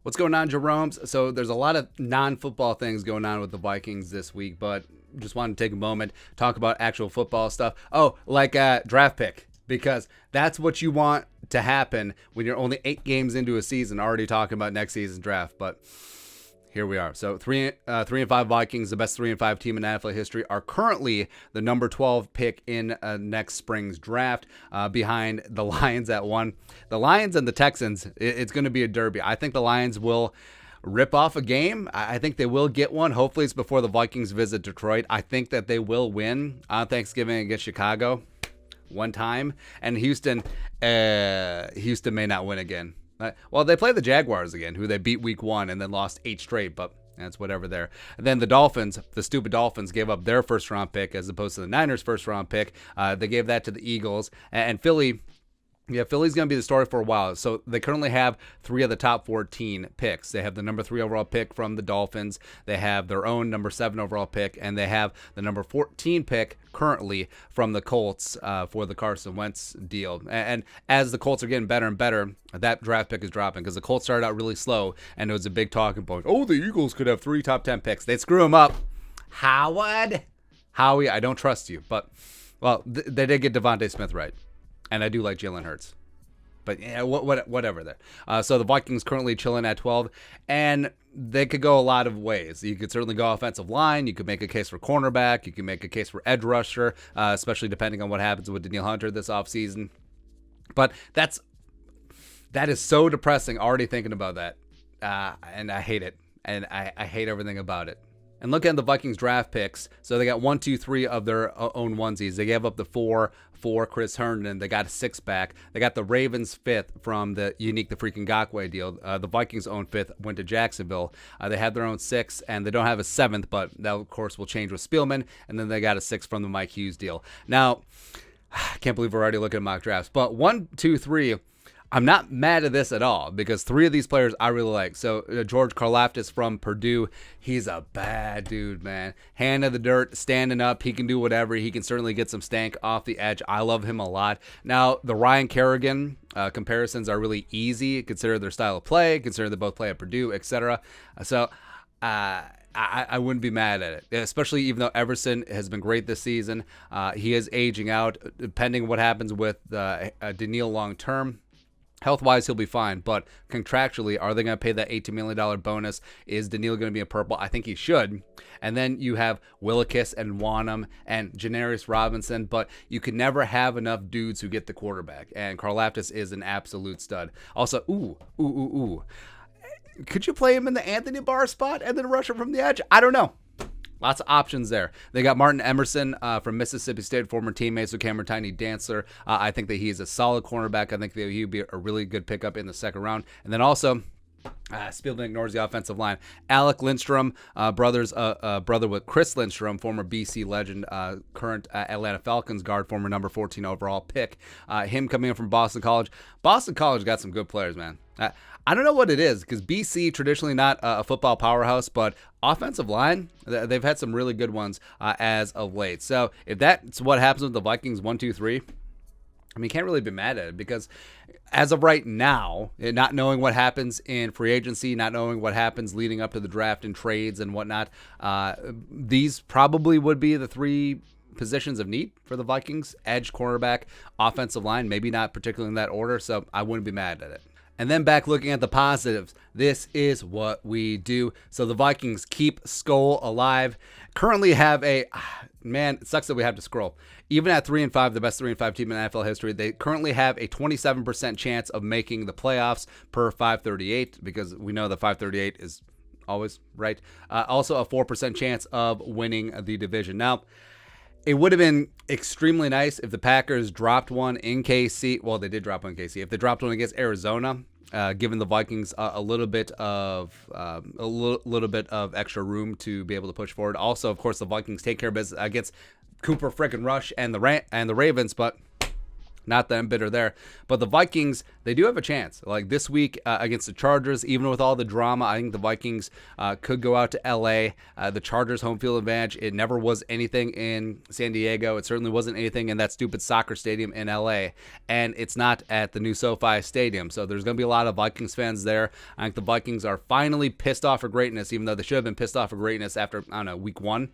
What's going on, Jerome's? So there's a lot of non-football things going on with the Vikings this week, but just wanted to take a moment, talk about actual football stuff. Oh, like a draft pick, because that's what you want to happen when you're only 8 games into a season, already talking about next season's draft. But here we are. So 3-5 Vikings, the best 3-5 team in NFL history, are currently the number 12 pick in next spring's draft, behind the Lions at 1. The Lions and the Texans, it's going to be a derby. I think the Lions will rip off a game. I think they will get one. Hopefully it's before the Vikings visit Detroit. I think that they will win on Thanksgiving against Chicago one time. And Houston may not win again. Well, they play the Jaguars again, who they beat week 1 and then lost 8 straight, but that's whatever there. And then the Dolphins, the stupid Dolphins, gave up their first-round pick as opposed to the Niners' first-round pick. They gave that to the Eagles. And Philly... Yeah, Philly's going to be the story for a while. So they currently have 3 of the top 14 picks. They have the number 3 overall pick from the Dolphins. They have their own number 7 overall pick. And they have the number 14 pick currently from the Colts for the Carson Wentz deal. And as the Colts are getting better and better, that draft pick is dropping because the Colts started out really slow and it was a big talking point. Oh, the Eagles could have 3 top 10 picks. They'd screw them up. Howie, I don't trust you. But, well, they did get Devontae Smith right. And I do like Jalen Hurts. But yeah, whatever there. So the Vikings currently chilling at 12. And they could go a lot of ways. You could certainly go offensive line. You could make a case for cornerback. You can make a case for edge rusher, especially depending on what happens with Danielle Hunter this offseason. But that is so depressing already thinking about that. And I hate it. And I hate everything about it. And look at the Vikings draft picks. So they got 1, 2, 3 of their own onesies. They gave up the 4 for Chris Herndon. They got a 6 back. They got the Ravens 5th from the Unique the Freaking Ngakoue deal. The Vikings' own 5th went to Jacksonville. They had their own 6, and they don't have a 7th, but that, of course, will change with Spielman. And then they got a 6 from the Mike Hughes deal. Now, I can't believe we're already looking at mock drafts. But 1, 2, 3... I'm not mad at this at all because 3 of these players I really like. So George Karlaftis from Purdue, he's a bad dude, man. Hand in the dirt, standing up. He can do whatever. He can certainly get some stank off the edge. I love him a lot. Now, the Ryan Kerrigan comparisons are really easy. Consider their style of play. Consider they both play at Purdue, etc. So I wouldn't be mad at it, especially even though Emerson has been great this season. He is aging out. Depending on what happens with Daniil long term, health-wise, he'll be fine, but contractually, are they going to pay that $18 million bonus? Is Daniil going to be in purple? I think he should. And then you have Willekes and Wanham and Janarius Robinson, but you can never have enough dudes who get the quarterback, and Karlaftis is an absolute stud. Also, could you play him in the Anthony Barr spot and then rush him from the edge? I don't know. Lots of options there. They got Martin Emerson from Mississippi State, former teammates with Cameron Tiny Dancer. I think that he is a solid cornerback. I think that he would be a really good pickup in the second round. And then also, Spielman ignores the offensive line. Alec Lindstrom, brother with Chris Lindstrom, former BC legend, current Atlanta Falcons guard, former number 14 overall pick. Him coming in from Boston College. Boston College got some good players, man. I don't know what it is because BC traditionally not a football powerhouse, but offensive line, they've had some really good ones as of late. So if that's what happens with the Vikings 1, 2, 3, I mean, you can't really be mad at it because as of right now, not knowing what happens in free agency, not knowing what happens leading up to the draft and trades and whatnot, these probably would be the 3 positions of need for the Vikings: edge, cornerback, offensive line, maybe not particularly in that order, so I wouldn't be mad at it. And then back looking at the positives, this is what we do. So the Vikings keep Skol alive. Currently have man, it sucks that we have to scroll. Even at 3-5, the best 3-5 team in NFL history, they currently have a 27% chance of making the playoffs per 538 because we know the 538 is always right. Also a 4% chance of winning the division. Now, it would have been extremely nice if the Packers dropped one in KC. Well, they did drop one in KC. If they dropped one against Arizona, giving the Vikings a little bit of extra room to be able to push forward. Also, of course, the Vikings take care of business against Cooper frickin' Rush and the Ravens, but Not that I'm bitter there. But the Vikings, they do have a chance. Like this week against the Chargers, even with all the drama, I think the Vikings could go out to L.A. The Chargers' home field advantage, it never was anything in San Diego. It certainly wasn't anything in that stupid soccer stadium in L.A. And it's not at the new SoFi Stadium. So there's going to be a lot of Vikings fans there. I think the Vikings are finally pissed off for greatness, even though they should have been pissed off for greatness after, I don't know, week 1.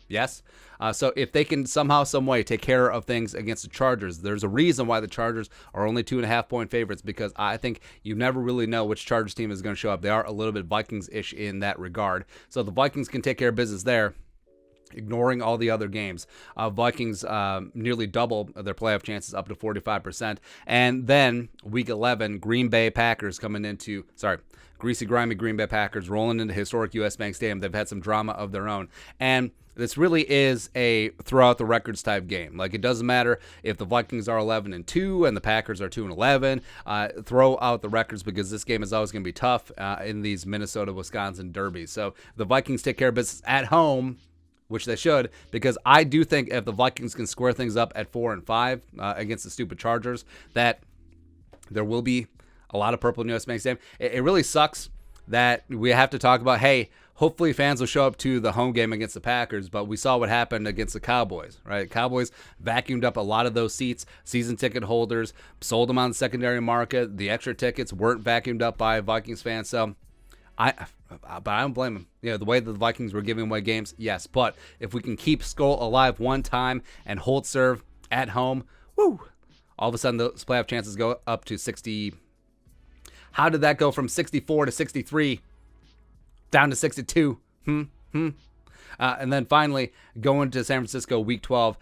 Yes. So if they can somehow, some way take care of things against the Chargers, there's a reason why the Chargers are only 2.5-point favorites, because I think you never really know which Chargers team is going to show up. They are a little bit Vikings-ish in that regard. So the Vikings can take care of business there, ignoring all the other games. Vikings nearly double their playoff chances up to 45%. And then week 11, Green Bay Packers greasy, grimy Green Bay Packers rolling into historic US Bank Stadium. They've had some drama of their own. And this really is a throw out the records type game. Like, it doesn't matter if the Vikings are 11-2 and the Packers are 2-11. Throw out the records, because this game is always going to be tough in these Minnesota-Wisconsin derbies. So the Vikings take care of business at home, which they should, because I do think if the Vikings can square things up at 4-5 against the stupid Chargers, that there will be a lot of purple in US Bank Stadium. It really sucks that we have to talk about, hey, hopefully fans will show up to the home game against the Packers, but we saw what happened against the Cowboys, right? Cowboys vacuumed up a lot of those seats. Season ticket holders sold them on the secondary market. The extra tickets weren't vacuumed up by Vikings fans, so I don't blame them. You know, the way that the Vikings were giving away games, yes, but if we can keep Skull alive one time and hold serve at home, woo, all of a sudden those playoff chances go up to 60. How did that go from 64 to 63 down to 62? And then finally, going to San Francisco week 12.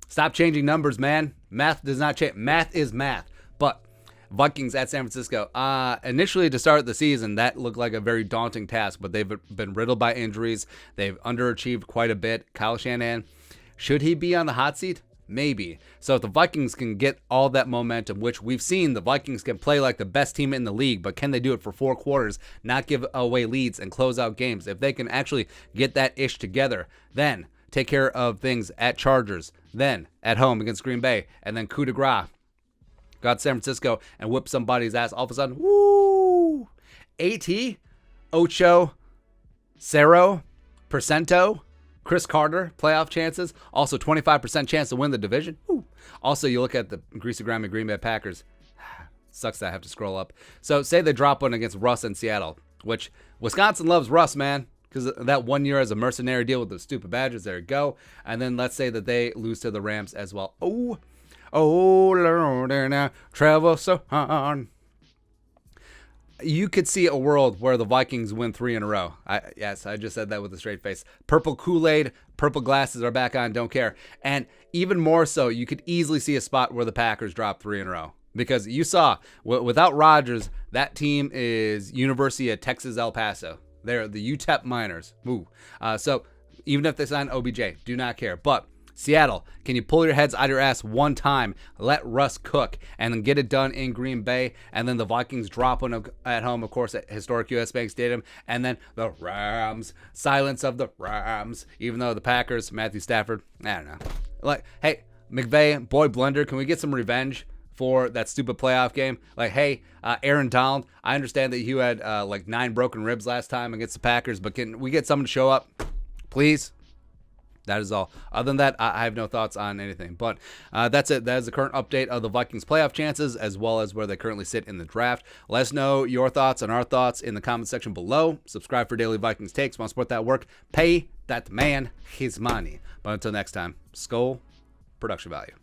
Stop changing numbers, man. Math does not change. Math is math. But Vikings at San Francisco. Initially, to start the season, that looked like a very daunting task, but they've been riddled by injuries. They've underachieved quite a bit. Kyle Shanahan, should he be on the hot seat? Maybe. So if the Vikings can get all that momentum, which we've seen the Vikings can play like the best team in the league, but can they do it for 4 quarters, not give away leads and close out games? If they can actually get that ish together, then take care of things at Chargers, then at home against Green Bay, and then coup de grace, got San Francisco and whip somebody's ass, all of a sudden, woo! AT, Ocho, Cerro, Percento, Chris Carter, playoff chances. Also, 25% chance to win the division. Woo. Also, you look at the greasy, grimy Green Bay Packers. Sucks that I have to scroll up. So, say they drop one against Russ in Seattle, which Wisconsin loves Russ, man, because that 1 year as a mercenary deal with the stupid Badgers. There you go. And then let's say that they lose to the Rams as well. Oh, Lord, and I travel so on. You could see a world where the Vikings win 3 in a row. Yes, I just said that with a straight face. Purple Kool-Aid, purple glasses are back on, don't care. And even more so, you could easily see a spot where the Packers drop 3 in a row. Because you saw, without Rodgers, that team is University of Texas El Paso. They're the UTEP Miners. Woo. So even if they sign OBJ, do not care. But Seattle, can you pull your heads out of your ass one time, let Russ cook, and then get it done in Green Bay, and then the Vikings drop one at home, of course, at historic US Bank Stadium, and then the Rams, silence of the Rams, even though the Packers, Matthew Stafford, I don't know. Like, hey, McVay, boy blender, can we get some revenge for that stupid playoff game? Like, hey, Aaron Donald, I understand that you had like 9 broken ribs last time against the Packers, but can we get someone to show up, please? That is all. Other than that, I have no thoughts on anything. But that's it. That is the current update of the Vikings playoff chances, as well as where they currently sit in the draft. Let us know your thoughts and our thoughts in the comment section below. Subscribe for daily Vikings takes. Want to support that work? Pay that man his money. But until next time, Skull Production Value.